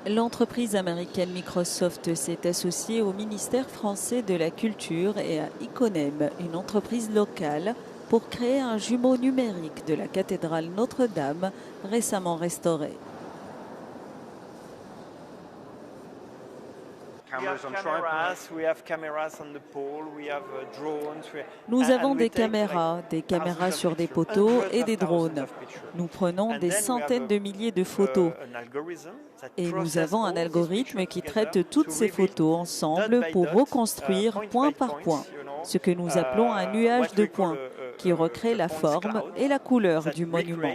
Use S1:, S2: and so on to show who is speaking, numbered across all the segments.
S1: L'entreprise américaine Microsoft s'est associée au ministère français de la Culture et à Iconem, une entreprise locale, pour créer un jumeau numérique de la cathédrale Notre-Dame, récemment restaurée. Nous avons des caméras sur des poteaux et des drones. Nous prenons des centaines de milliers de photos et nous avons un algorithme qui traite toutes ces photos ensemble pour reconstruire point par point, ce que nous appelons un nuage de points, qui recrée la forme et la couleur du monument.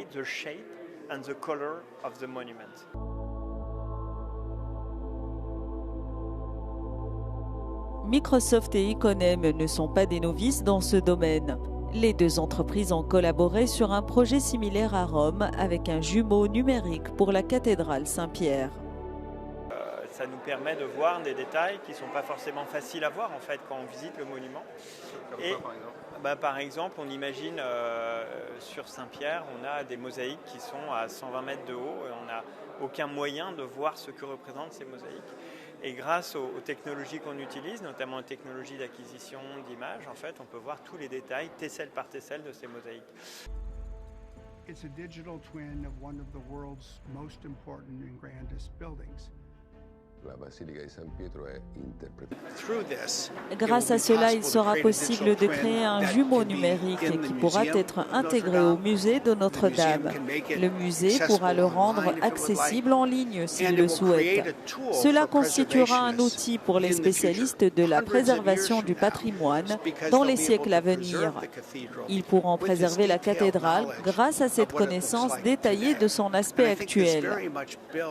S1: Microsoft et Iconem ne sont pas des novices dans ce domaine. Les deux entreprises ont collaboré sur un projet similaire à Rome avec un jumeau numérique pour la cathédrale Saint-Pierre.
S2: Ça nous permet de voir des détails qui ne sont pas forcément faciles à voir en fait quand on visite le monument. Et par exemple, on imagine sur Saint-Pierre, on a des mosaïques qui sont à 120 mètres de haut et on n'a aucun moyen de voir ce que représentent ces mosaïques. Et grâce aux technologies qu'on utilise, notamment les technologies d'acquisition d'images, en fait, on peut voir tous les détails, tesselle par tesselle, de ces mosaïques.
S3: It's a digital twin of one of the world's most important and grandest buildings.
S1: Grâce à cela, il sera possible de créer un jumeau numérique qui pourra être intégré au musée de Notre-Dame. Le musée pourra le rendre accessible en ligne s'il le souhaite. Cela constituera un outil pour les spécialistes de la préservation du patrimoine dans les siècles à venir. Ils pourront préserver la cathédrale grâce à cette connaissance détaillée de son aspect actuel.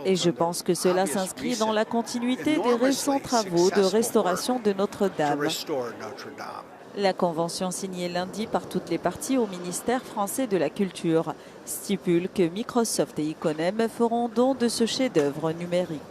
S1: Et je pense que cela s'inscrit dans la continuité des récents travaux de restauration de Notre-Dame. La convention signée lundi par toutes les parties au ministère français de la Culture stipule que Microsoft et Iconem feront don de ce chef-d'œuvre numérique.